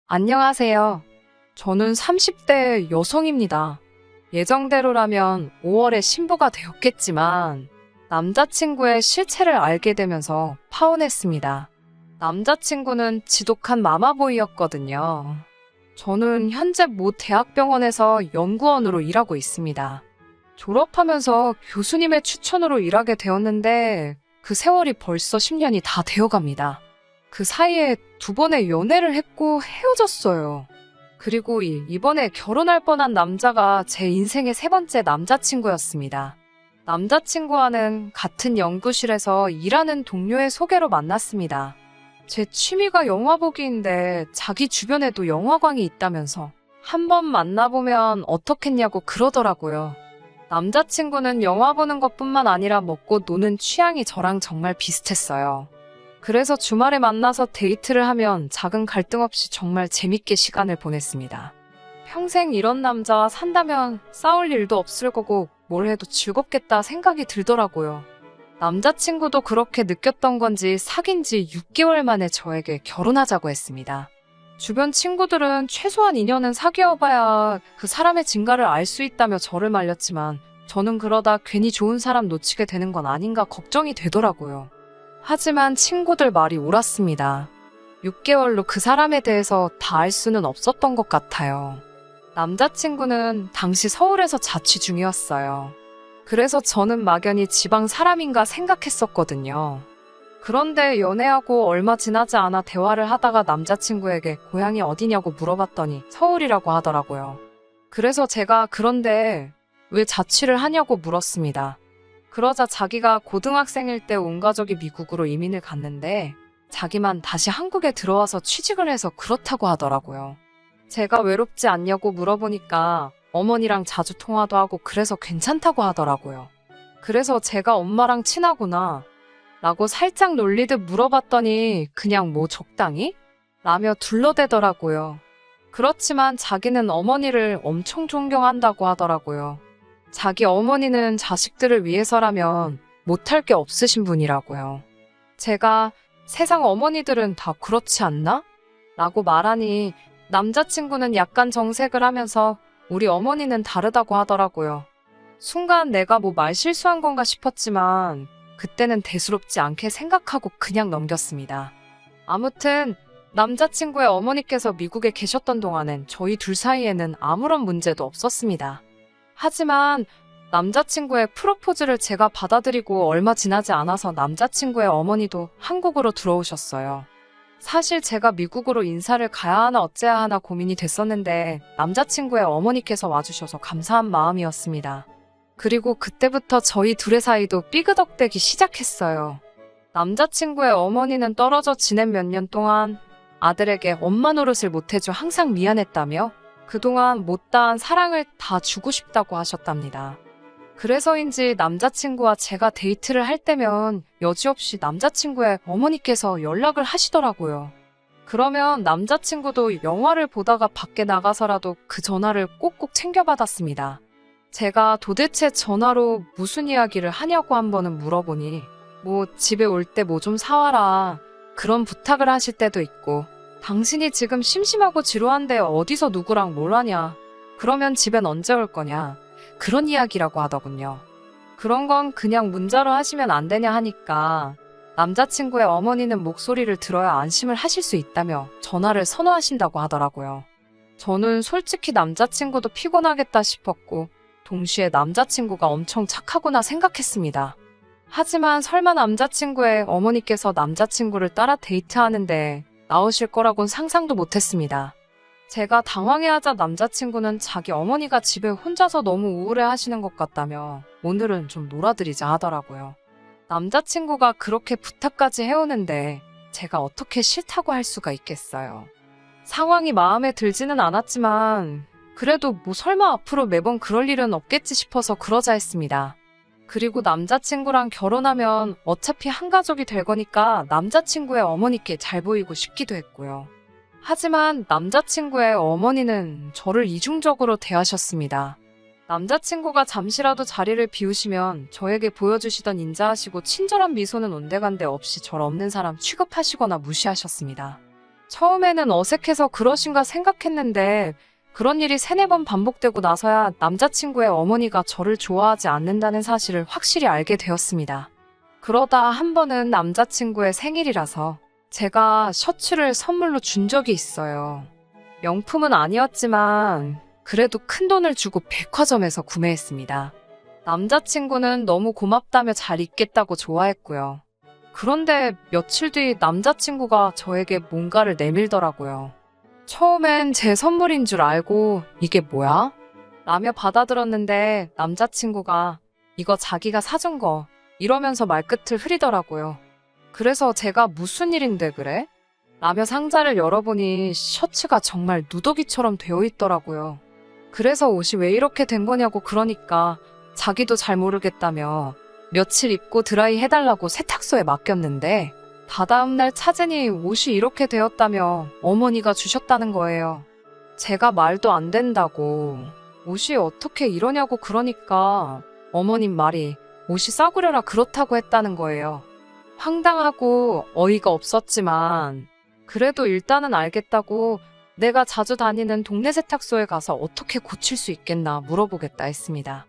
안녕하세요. 저는 30대 여성입니다. 예정대로라면 5월에 신부가 되었겠지만 남자친구의 실체를 알게 되면서 파혼했습니다. 남자친구는 지독한 마마보이였거든요. 저는 현재 모 대학병원에서 연구원으로 일하고 있습니다. 졸업하면서 교수님의 추천으로 일하게 되었는데 그 세월이 벌써 10년이 다 되어갑니다. 그 사이에 두 번의 연애를 했고 헤어졌어요. 그리고 이번에 결혼할 뻔한 남자가 제 인생의 세 번째 남자친구였습니다. 남자친구와는 같은 연구실에서 일하는 동료의 소개로 만났습니다. 제 취미가 영화 보기인데 자기 주변에도 영화관이 있다면서 한번 만나보면 어떻겠냐고 그러더라고요. 남자친구는 영화 보는 것뿐만 아니라 먹고 노는 취향이 저랑 정말 비슷했어요. 그래서 주말에 만나서 데이트를 하면 작은 갈등 없이 정말 재밌게 시간을 보냈습니다. 평생 이런 남자와 산다면 싸울 일도 없을 거고 뭘 해도 즐겁겠다 생각이 들더라고요. 남자친구도 그렇게 느꼈던 건지 사귄 지 6개월 만에 저에게 결혼하자고 했습니다. 주변 친구들은 최소한 2년은 사귀어봐야 그 사람의 진가를 알 수 있다며 저를 말렸지만 저는 그러다 괜히 좋은 사람 놓치게 되는 건 아닌가 걱정이 되더라고요. 하지만 친구들 말이 옳았습니다. 6개월로 그 사람에 대해서 다 알 수는 없었던 것 같아요. 남자친구는 당시 서울에서 자취 중이었어요. 그래서 저는 막연히 지방 사람인가 생각했었거든요. 그런데 연애하고 얼마 지나지 않아 대화를 하다가 남자친구에게 고향이 어디냐고 물어봤더니 서울이라고 하더라고요. 그래서 제가 그런데 왜 자취를 하냐고 물었습니다. 그러자 자기가 고등학생일 때 온 가족이 미국으로 이민을 갔는데 자기만 다시 한국에 들어와서 취직을 해서 그렇다고 하더라고요. 제가 외롭지 않냐고 물어보니까 어머니랑 자주 통화도 하고 그래서 괜찮다고 하더라고요. 그래서 제가 엄마랑 친하구나 라고 살짝 놀리듯 물어봤더니 그냥 뭐 적당히? 라며 둘러대더라고요. 그렇지만 자기는 어머니를 엄청 존경한다고 하더라고요. 자기 어머니는 자식들을 위해서라면 못할 게 없으신 분이라고요. 제가 세상 어머니들은 다 그렇지 않나? 라고 말하니 남자친구는 약간 정색을 하면서 우리 어머니는 다르다고 하더라고요. 순간 내가 뭐 말 실수한 건가 싶었지만 그때는 대수롭지 않게 생각하고 그냥 넘겼습니다. 아무튼 남자친구의 어머니께서 미국에 계셨던 동안엔 저희 둘 사이에는 아무런 문제도 없었습니다. 하지만 남자친구의 프로포즈를 제가 받아들이고 얼마 지나지 않아서 남자친구의 어머니도 한국으로 들어오셨어요. 사실 제가 미국으로 인사를 가야 하나 어째야 하나 고민이 됐었는데 남자친구의 어머니께서 와주셔서 감사한 마음이었습니다. 그리고 그때부터 저희 둘의 사이도 삐그덕대기 시작했어요. 남자친구의 어머니는 떨어져 지낸 몇 년 동안 아들에게 엄마 노릇을 못해줘 항상 미안했다며 그동안 못다한 사랑을 다 주고 싶다고 하셨답니다. 그래서인지 남자친구와 제가 데이트를 할 때면 여지없이 남자친구의 어머니께서 연락을 하시더라고요. 그러면 남자친구도 영화를 보다가 밖에 나가서라도 그 전화를 꼭꼭 챙겨받았습니다. 제가 도대체 전화로 무슨 이야기를 하냐고 한 번은 물어보니 뭐 집에 올 때 뭐 좀 사와라 그런 부탁을 하실 때도 있고 당신이 지금 심심하고 지루한데 어디서 누구랑 뭘 하냐? 그러면 집엔 언제 올 거냐? 그런 이야기라고 하더군요. 그런 건 그냥 문자로 하시면 안 되냐 하니까 남자친구의 어머니는 목소리를 들어야 안심을 하실 수 있다며 전화를 선호하신다고 하더라고요. 저는 솔직히 남자친구도 피곤하겠다 싶었고 동시에 남자친구가 엄청 착하구나 생각했습니다. 하지만 설마 남자친구의 어머니께서 남자친구를 따라 데이트하는데 나오실 거라곤 상상도 못했습니다. 제가 당황해하자 남자친구는 자기 어머니가 집에 혼자서 너무 우울해 하시는 것 같다며 오늘은 좀 놀아드리자 하더라고요. 남자친구가 그렇게 부탁까지 해오는데 제가 어떻게 싫다고 할 수가 있겠어요. 상황이 마음에 들지는 않았지만 그래도 뭐 설마 앞으로 매번 그럴 일은 없겠지 싶어서 그러자 했습니다. 그리고 남자친구랑 결혼하면 어차피 한 가족이 될 거니까 남자친구의 어머니께 잘 보이고 싶기도 했고요. 하지만 남자친구의 어머니는 저를 이중적으로 대하셨습니다. 남자친구가 잠시라도 자리를 비우시면 저에게 보여주시던 인자하시고 친절한 미소는 온데간데 없이 절 없는 사람 취급하시거나 무시하셨습니다. 처음에는 어색해서 그러신가 생각했는데 그런 일이 3-4번 반복되고 나서야 남자친구의 어머니가 저를 좋아하지 않는다는 사실을 확실히 알게 되었습니다. 그러다 한 번은 남자친구의 생일이라서 제가 셔츠를 선물로 준 적이 있어요. 명품은 아니었지만 그래도 큰 돈을 주고 백화점에서 구매했습니다. 남자친구는 너무 고맙다며 잘 입겠다고 좋아했고요. 그런데 며칠 뒤 남자친구가 저에게 뭔가를 내밀더라고요. 처음엔 제 선물인 줄 알고 이게 뭐야? 라며 받아들었는데 남자친구가 이거 자기가 사준 거 이러면서 말끝을 흐리더라고요. 그래서 제가 무슨 일인데 그래? 라며 상자를 열어보니 셔츠가 정말 누더기처럼 되어 있더라고요. 그래서 옷이 왜 이렇게 된 거냐고 그러니까 자기도 잘 모르겠다며 며칠 입고 드라이 해달라고 세탁소에 맡겼는데 다다음 날 찾으니 옷이 이렇게 되었다며 어머니가 주셨다는 거예요. 제가 말도 안 된다고 옷이 어떻게 이러냐고 그러니까 어머님 말이 옷이 싸구려라 그렇다고 했다는 거예요. 황당하고 어이가 없었지만 그래도 일단은 알겠다고 내가 자주 다니는 동네 세탁소에 가서 어떻게 고칠 수 있겠나 물어보겠다 했습니다.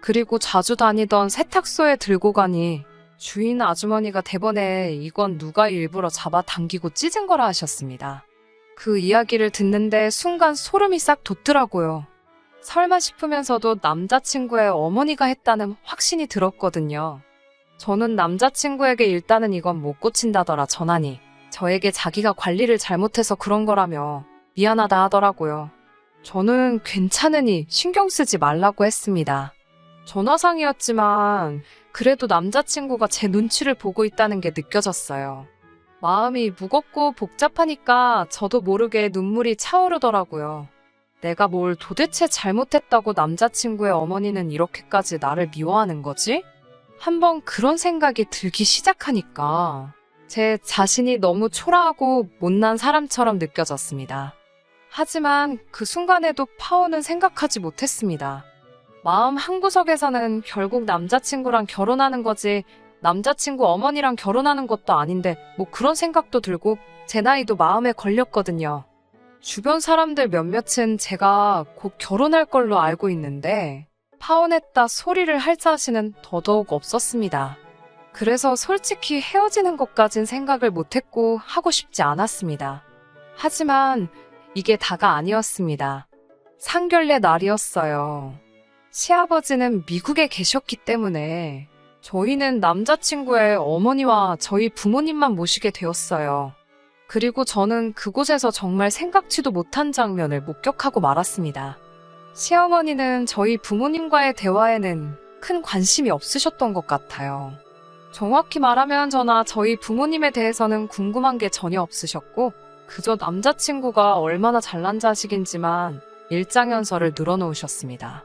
그리고 자주 다니던 세탁소에 들고 가니 주인 아주머니가 대번에 이건 누가 일부러 잡아당기고 찢은 거라 하셨습니다. 그 이야기를 듣는데 순간 소름이 싹 돋더라고요. 설마 싶으면서도 남자친구의 어머니가 했다는 확신이 들었거든요. 저는 남자친구에게 일단은 이건 못 고친다더라 전하니 저에게 자기가 관리를 잘못해서 그런 거라며 미안하다 하더라고요. 저는 괜찮으니 신경 쓰지 말라고 했습니다. 전화상이었지만 그래도 남자친구가 제 눈치를 보고 있다는 게 느껴졌어요. 마음이 무겁고 복잡하니까 저도 모르게 눈물이 차오르더라고요. 내가 뭘 도대체 잘못했다고 남자친구의 어머니는 이렇게까지 나를 미워하는 거지? 한번 그런 생각이 들기 시작하니까 제 자신이 너무 초라하고 못난 사람처럼 느껴졌습니다. 하지만 그 순간에도 파오는 생각하지 못했습니다. 마음 한구석에서는 결국 남자친구랑 결혼하는 거지 남자친구 어머니랑 결혼하는 것도 아닌데 뭐 그런 생각도 들고 제 나이도 마음에 걸렸거든요. 주변 사람들 몇몇은 제가 곧 결혼할 걸로 알고 있는데 파혼했다 소리를 할 자신은 더더욱 없었습니다. 그래서 솔직히 헤어지는 것까진 생각을 못했고 하고 싶지 않았습니다. 하지만 이게 다가 아니었습니다. 상견례 날이었어요. 시아버지는 미국에 계셨기 때문에 저희는 남자친구의 어머니와 저희 부모님만 모시게 되었어요. 그리고 저는 그곳에서 정말 생각지도 못한 장면을 목격하고 말았습니다. 시어머니는 저희 부모님과의 대화에는 큰 관심이 없으셨던 것 같아요. 정확히 말하면 저나 저희 부모님에 대해서는 궁금한 게 전혀 없으셨고 그저 남자친구가 얼마나 잘난 자식인지만 일장연설을 늘어놓으셨습니다.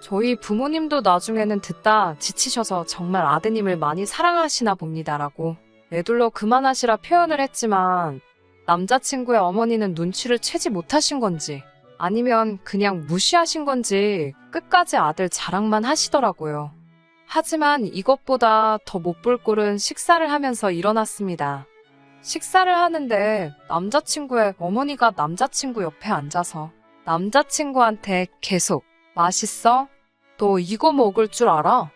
저희 부모님도 나중에는 듣다 지치셔서 정말 아드님을 많이 사랑하시나 봅니다라고 애둘러 그만하시라 표현을 했지만 남자친구의 어머니는 눈치를 채지 못하신 건지 아니면 그냥 무시하신 건지 끝까지 아들 자랑만 하시더라고요. 하지만 이것보다 더 못 볼 꼴은 식사를 하면서 일어났습니다. 식사를 하는데 남자친구의 어머니가 남자친구 옆에 앉아서 남자친구한테 계속 맛있어? 너 이거 먹을 줄 알아?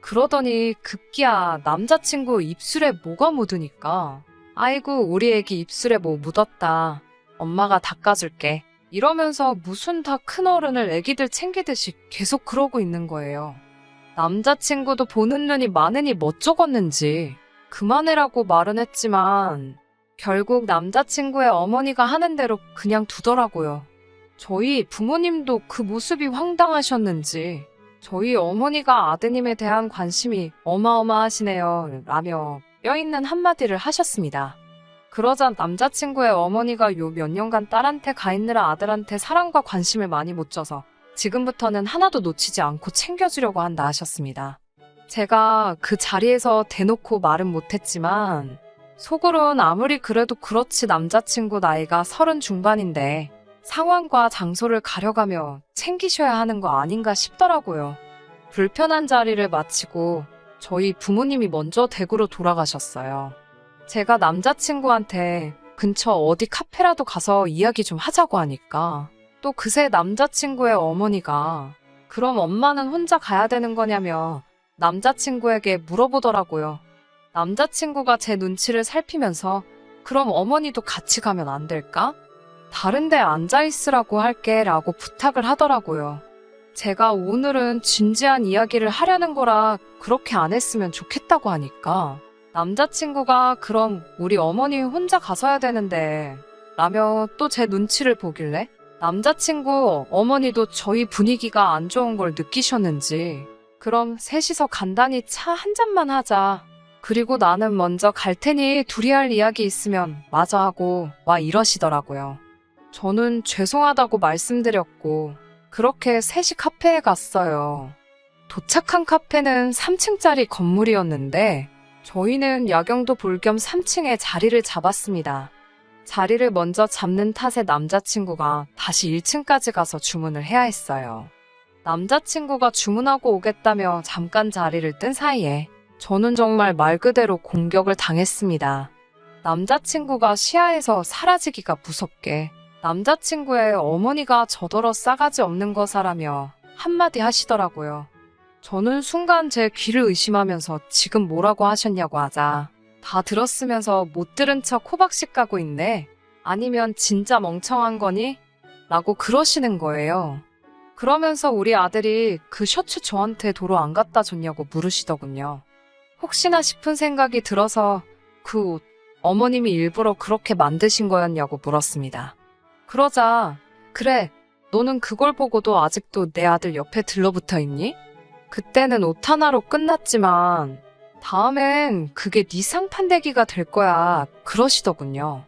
그러더니 급기야 남자친구 입술에 뭐가 묻으니까 아이고 우리 애기 입술에 뭐 묻었다. 엄마가 닦아줄게. 이러면서 무슨 다 큰 어른을 애기들 챙기듯이 계속 그러고 있는 거예요. 남자친구도 보는 눈이 많으니 멋쩍었는지 그만해라고 말은 했지만 결국 남자친구의 어머니가 하는 대로 그냥 두더라고요. 저희 부모님도 그 모습이 황당하셨는지 저희 어머니가 아드님에 대한 관심이 어마어마하시네요 라며 뼈있는 한마디를 하셨습니다. 그러자 남자친구의 어머니가 요 몇 년간 딸한테 가 있느라 아들한테 사랑과 관심을 많이 못 줘서 지금부터는 하나도 놓치지 않고 챙겨주려고 한다 하셨습니다. 제가 그 자리에서 대놓고 말은 못했지만 속으론 아무리 그래도 그렇지 남자친구 나이가 30 중반인데 상황과 장소를 가려가며 챙기셔야 하는 거 아닌가 싶더라고요. 불편한 자리를 마치고 저희 부모님이 먼저 댁으로 돌아가셨어요. 제가 남자친구한테 근처 어디 카페라도 가서 이야기 좀 하자고 하니까 또 그새 남자친구의 어머니가 그럼 엄마는 혼자 가야 되는 거냐며 남자친구에게 물어보더라고요. 남자친구가 제 눈치를 살피면서 그럼 어머니도 같이 가면 안 될까? 다른 데 앉아있으라고 할게 라고 부탁을 하더라고요. 제가 오늘은 진지한 이야기를 하려는 거라 그렇게 안 했으면 좋겠다고 하니까 남자친구가 그럼 우리 어머니 혼자 가서야 되는데 라며 또 제 눈치를 보길래 남자친구 어머니도 저희 분위기가 안 좋은 걸 느끼셨는지 그럼 셋이서 간단히 차 한 잔만 하자. 그리고 나는 먼저 갈 테니 둘이 할 이야기 있으면 마저 하고 와 이러시더라고요. 저는 죄송하다고 말씀드렸고 그렇게 셋이 카페에 갔어요. 도착한 카페는 3층짜리 건물이었는데 저희는 야경도 볼 겸 3층에 자리를 잡았습니다. 자리를 먼저 잡는 탓에 남자친구가 다시 1층까지 가서 주문을 해야 했어요. 남자친구가 주문하고 오겠다며 잠깐 자리를 뜬 사이에 저는 정말 말 그대로 공격을 당했습니다. 남자친구가 시야에서 사라지기가 무섭게 남자친구의 어머니가 저더러 싸가지 없는 거사라며 한마디 하시더라고요. 저는 순간 제 귀를 의심하면서 지금 뭐라고 하셨냐고 하자 다 들었으면서 못 들은 척 호박씨 까고 있네. 아니면 진짜 멍청한 거니? 라고 그러시는 거예요. 그러면서 우리 아들이 그 셔츠 저한테 도로 안 갖다 줬냐고 물으시더군요. 혹시나 싶은 생각이 들어서 그 옷 어머님이 일부러 그렇게 만드신 거였냐고 물었습니다. 그러자 그래 너는 그걸 보고도 아직도 내 아들 옆에 들러붙어 있니? 그때는 옷 하나로 끝났지만 다음엔 그게 네 상판대기가 될 거야 그러시더군요.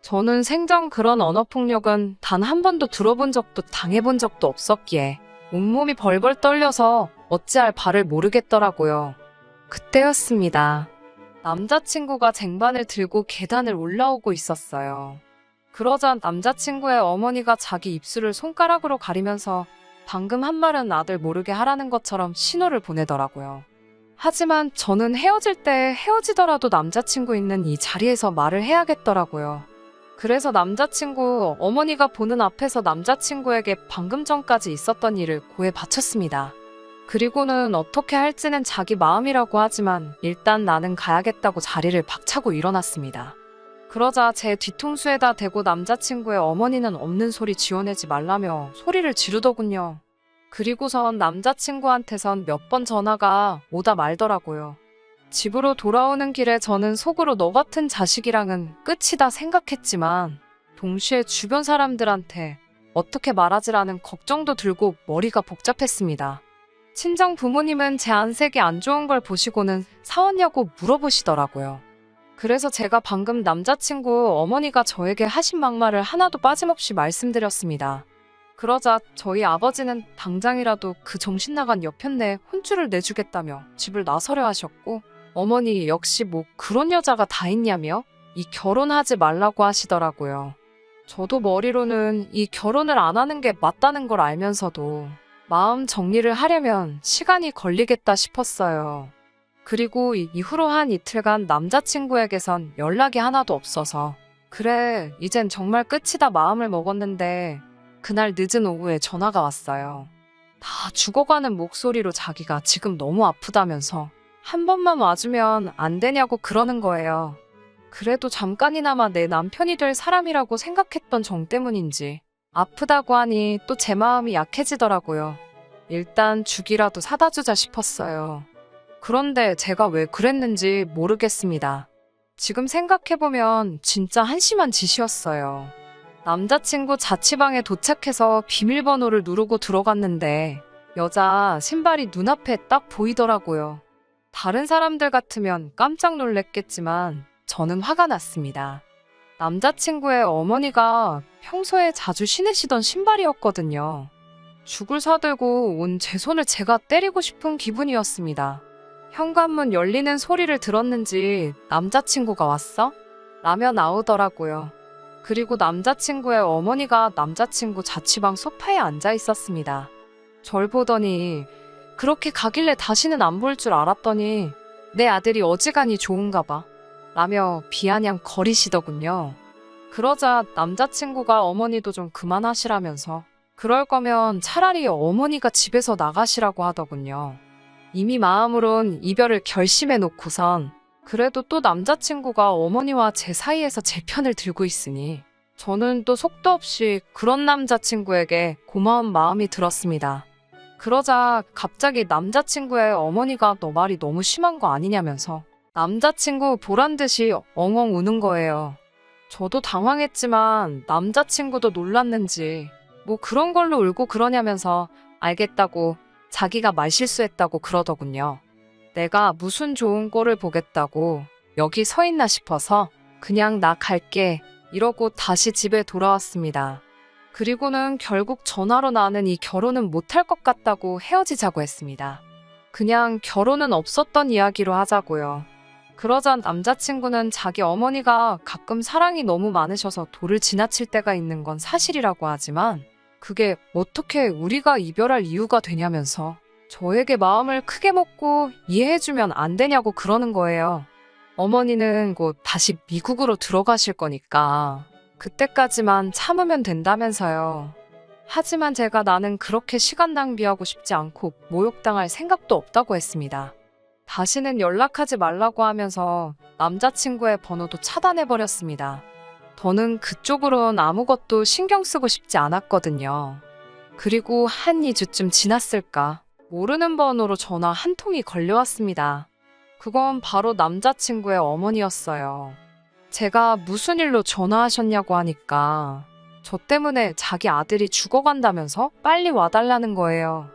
저는 생전 그런 언어폭력은 단 한 번도 들어본 적도 당해본 적도 없었기에 온몸이 벌벌 떨려서 어찌할 바를 모르겠더라고요. 그때였습니다. 남자친구가 쟁반을 들고 계단을 올라오고 있었어요. 그러자 남자친구의 어머니가 자기 입술을 손가락으로 가리면서 방금 한 말은 아들 모르게 하라는 것처럼 신호를 보내더라고요. 하지만 저는 헤어질 때 헤어지더라도 남자친구 있는 이 자리에서 말을 해야겠더라고요. 그래서 남자친구 어머니가 보는 앞에서 남자친구에게 방금 전까지 있었던 일을 고해 바쳤습니다. 그리고는 어떻게 할지는 자기 마음이라고 하지만 일단 나는 가야겠다고 자리를 박차고 일어났습니다. 그러자 제 뒤통수에다 대고 남자친구의 어머니는 없는 소리 지어내지 말라며 소리를 지르더군요. 그리고선 남자친구한테선 몇 번 전화가 오다 말더라고요. 집으로 돌아오는 길에 저는 속으로 너 같은 자식이랑은 끝이다 생각했지만 동시에 주변 사람들한테 어떻게 말하지라는 걱정도 들고 머리가 복잡했습니다. 친정 부모님은 제 안색이 안 좋은 걸 보시고는 사왔냐고 물어보시더라고요. 그래서 제가 방금 남자친구 어머니가 저에게 하신 막말을 하나도 빠짐없이 말씀드렸습니다. 그러자 저희 아버지는 당장이라도 그 정신 나간 여편네에 혼쭐을 내주겠다며 집을 나서려 하셨고 어머니 역시 뭐 그런 여자가 다 있냐며 이 결혼하지 말라고 하시더라고요. 저도 머리로는 이 결혼을 안 하는 게 맞다는 걸 알면서도 마음 정리를 하려면 시간이 걸리겠다 싶었어요. 그리고 이후로 한 이틀간 남자친구에게선 연락이 하나도 없어서 그래 이젠 정말 끝이다 마음을 먹었는데 그날 늦은 오후에 전화가 왔어요. 다 죽어가는 목소리로 자기가 지금 너무 아프다면서 한 번만 와주면 안 되냐고 그러는 거예요. 그래도 잠깐이나마 내 남편이 될 사람이라고 생각했던 정 때문인지 아프다고 하니 또 제 마음이 약해지더라고요. 일단 죽이라도 사다 주자 싶었어요. 그런데 제가 왜 그랬는지 모르겠습니다. 지금 생각해보면 진짜 한심한 짓이었어요. 남자친구 자취방에 도착해서 비밀번호를 누르고 들어갔는데 여자 신발이 눈앞에 딱 보이더라고요. 다른 사람들 같으면 깜짝 놀랬겠지만 저는 화가 났습니다. 남자친구의 어머니가 평소에 자주 신으시던 신발이었거든요. 죽을 사들고 온 제 손을 제가 때리고 싶은 기분이었습니다. 현관문 열리는 소리를 들었는지 남자친구가 왔어? 라며 나오더라고요. 그리고 남자친구의 어머니가 남자친구 자취방 소파에 앉아 있었습니다. 절 보더니 그렇게 가길래 다시는 안 볼 줄 알았더니 내 아들이 어지간히 좋은가 봐 라며 비아냥 거리시더군요. 그러자 남자친구가 어머니도 좀 그만하시라면서 그럴 거면 차라리 어머니가 집에서 나가시라고 하더군요. 이미 마음으론 이별을 결심해 놓고선 그래도 또 남자친구가 어머니와 제 사이에서 제 편을 들고 있으니 저는 또 속도 없이 그런 남자친구에게 고마운 마음이 들었습니다. 그러자 갑자기 남자친구의 어머니가 너 말이 너무 심한 거 아니냐면서 남자친구 보란 듯이 엉엉 우는 거예요. 저도 당황했지만 남자친구도 놀랐는지 뭐 그런 걸로 울고 그러냐면서 알겠다고 자기가 말실수했다고 그러더군요. 내가 무슨 좋은 꼴을 보겠다고 여기 서 있나 싶어서 그냥 나 갈게 이러고 다시 집에 돌아왔습니다. 그리고는 결국 전화로 나는 이 결혼은 못할 것 같다고 헤어지자고 했습니다. 그냥 결혼은 없었던 이야기로 하자고요. 그러자 남자친구는 자기 어머니가 가끔 사랑이 너무 많으셔서 도를 지나칠 때가 있는 건 사실이라고 하지만 그게 어떻게 우리가 이별할 이유가 되냐면서 저에게 마음을 크게 먹고 이해해주면 안 되냐고 그러는 거예요. 어머니는 곧 다시 미국으로 들어가실 거니까 그때까지만 참으면 된다면서요. 하지만 제가 나는 그렇게 시간 낭비하고 싶지 않고 모욕당할 생각도 없다고 했습니다. 다시는 연락하지 말라고 하면서 남자친구의 번호도 차단해버렸습니다. 저는 그쪽으론 아무것도 신경 쓰고 싶지 않았거든요. 그리고 한 2주쯤 지났을까 모르는 번호로 전화 한 통이 걸려왔습니다. 그건 바로 남자친구의 어머니였어요. 제가 무슨 일로 전화하셨냐고 하니까 저 때문에 자기 아들이 죽어간다면서 빨리 와달라는 거예요.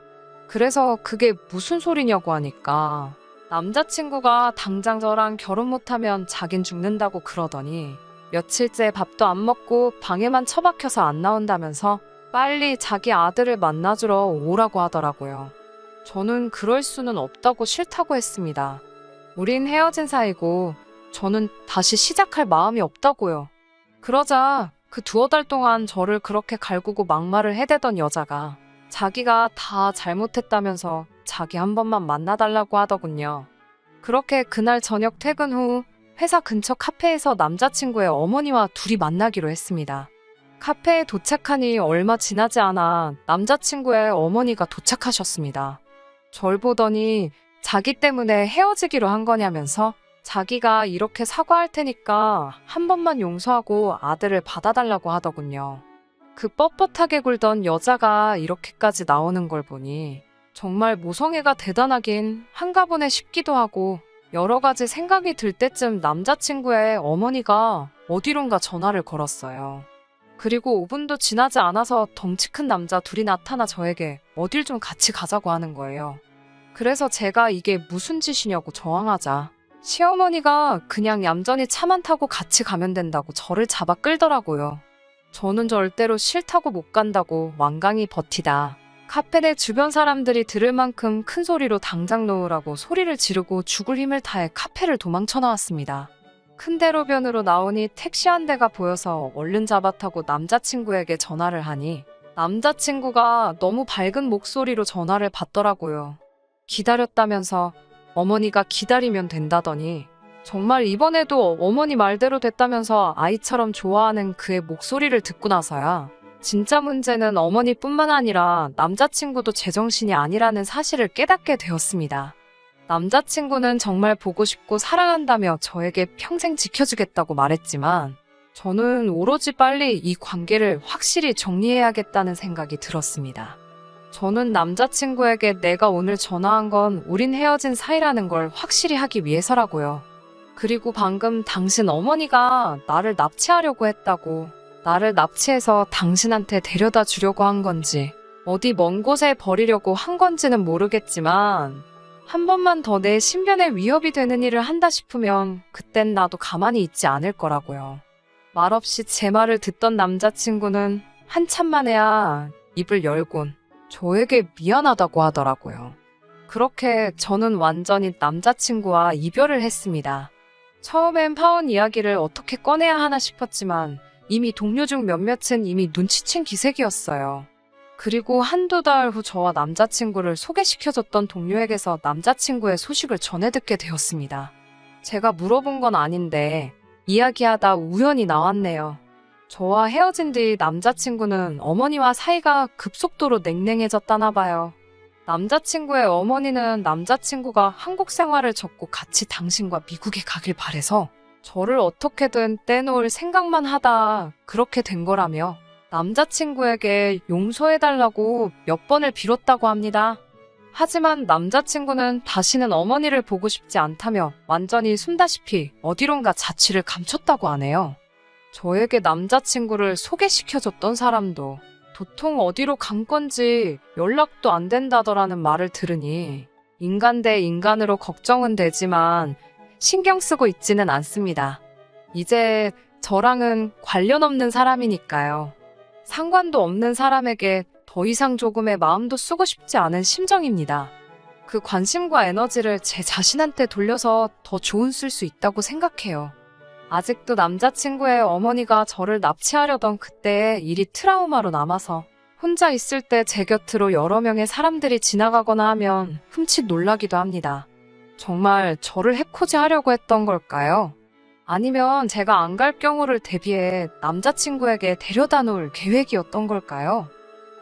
그래서 그게 무슨 소리냐고 하니까 남자친구가 당장 저랑 결혼 못하면 자긴 죽는다고 그러더니 며칠째 밥도 안 먹고 방에만 처박혀서 안 나온다면서 빨리 자기 아들을 만나주러 오라고 하더라고요. 저는 그럴 수는 없다고 싫다고 했습니다. 우린 헤어진 사이고 저는 다시 시작할 마음이 없다고요. 그러자 그 두어 달 동안 저를 그렇게 갈구고 막말을 해대던 여자가 자기가 다 잘못했다면서 자기 한 번만 만나달라고 하더군요. 그렇게 그날 저녁 퇴근 후 회사 근처 카페에서 남자친구의 어머니와 둘이 만나기로 했습니다. 카페에 도착하니 얼마 지나지 않아 남자친구의 어머니가 도착하셨습니다. 절 보더니 자기 때문에 헤어지기로 한 거냐면서 자기가 이렇게 사과할 테니까 한 번만 용서하고 아들을 받아달라고 하더군요. 그 뻣뻣하게 굴던 여자가 이렇게까지 나오는 걸 보니 정말 모성애가 대단하긴 한가 보네 싶기도 하고 여러 가지 생각이 들 때쯤 남자친구의 어머니가 어디론가 전화를 걸었어요. 그리고 5분도 지나지 않아서 덩치 큰 남자 둘이 나타나 저에게 어딜 좀 같이 가자고 하는 거예요. 그래서 제가 이게 무슨 짓이냐고 저항하자 시어머니가 그냥 얌전히 차만 타고 같이 가면 된다고 저를 잡아 끌더라고요. 저는 절대로 싫다고 못 간다고 완강히 버티다 카페 내 주변 사람들이 들을 만큼 큰 소리로 당장 놓으라고 소리를 지르고 죽을 힘을 다해 카페를 도망쳐 나왔습니다. 큰 대로변으로 나오니 택시 한 대가 보여서 얼른 잡아타고 남자친구에게 전화를 하니 남자친구가 너무 밝은 목소리로 전화를 받더라고요. 기다렸다면서 어머니가 기다리면 된다더니 정말 이번에도 어머니 말대로 됐다면서 아이처럼 좋아하는 그의 목소리를 듣고 나서야 진짜 문제는 어머니뿐만 아니라 남자친구도 제정신이 아니라는 사실을 깨닫게 되었습니다. 남자친구는 정말 보고 싶고 사랑한다며 저에게 평생 지켜주겠다고 말했지만 저는 오로지 빨리 이 관계를 확실히 정리해야겠다는 생각이 들었습니다. 저는 남자친구에게 내가 오늘 전화한 건 우린 헤어진 사이라는 걸 확실히 하기 위해서라고요. 그리고 방금 당신 어머니가 나를 납치하려고 했다고 나를 납치해서 당신한테 데려다 주려고 한 건지 어디 먼 곳에 버리려고 한 건지는 모르겠지만 한 번만 더 내 신변에 위협이 되는 일을 한다 싶으면 그땐 나도 가만히 있지 않을 거라고요. 말없이 제 말을 듣던 남자친구는 한참 만에야 입을 열곤 저에게 미안하다고 하더라고요. 그렇게 저는 완전히 남자친구와 이별을 했습니다. 처음엔 파혼 이야기를 어떻게 꺼내야 하나 싶었지만 이미 동료 중 몇몇은 이미 눈치챈 기색이었어요. 그리고 한두 달 후 저와 남자친구를 소개시켜줬던 동료에게서 남자친구의 소식을 전해 듣게 되었습니다. 제가 물어본 건 아닌데 이야기하다 우연히 나왔네요. 저와 헤어진 뒤 남자친구는 어머니와 사이가 급속도로 냉랭해졌다나 봐요. 남자친구의 어머니는 남자친구가 한국 생활을 접고 같이 당신과 미국에 가길 바래서 저를 어떻게든 떼놓을 생각만 하다 그렇게 된 거라며 남자친구에게 용서해달라고 몇 번을 빌었다고 합니다. 하지만 남자친구는 다시는 어머니를 보고 싶지 않다며 완전히 숨다시피 어디론가 자취를 감췄다고 하네요. 저에게 남자친구를 소개시켜줬던 사람도 도통 어디로 간 건지 연락도 안 된다더라는 말을 들으니 인간 대 인간으로 걱정은 되지만 신경 쓰고 있지는 않습니다. 이제 저랑은 관련 없는 사람이니까요. 상관도 없는 사람에게 더 이상 조금의 마음도 쓰고 싶지 않은 심정입니다. 그 관심과 에너지를 제 자신한테 돌려서 더 좋은 쓸 수 있다고 생각해요. 아직도 남자친구의 어머니가 저를 납치하려던 그때의 일이 트라우마로 남아서 혼자 있을 때 제 곁으로 여러 명의 사람들이 지나가거나 하면 흠칫 놀라기도 합니다. 정말 저를 해코지 하려고 했던 걸까요? 아니면 제가 안 갈 경우를 대비해 남자친구에게 데려다 놓을 계획이었던 걸까요?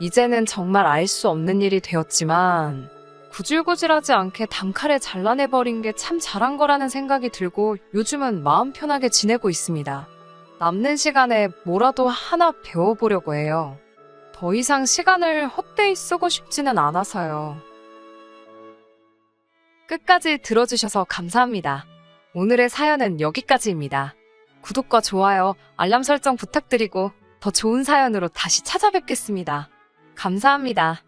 이제는 정말 알 수 없는 일이 되었지만 구질구질하지 않게 단칼에 잘라내버린 게 참 잘한 거라는 생각이 들고 요즘은 마음 편하게 지내고 있습니다. 남는 시간에 뭐라도 하나 배워보려고 해요. 더 이상 시간을 헛되이 쓰고 싶지는 않아서요. 끝까지 들어주셔서 감사합니다. 오늘의 사연은 여기까지입니다. 구독과 좋아요, 알람 설정 부탁드리고 더 좋은 사연으로 다시 찾아뵙겠습니다. 감사합니다.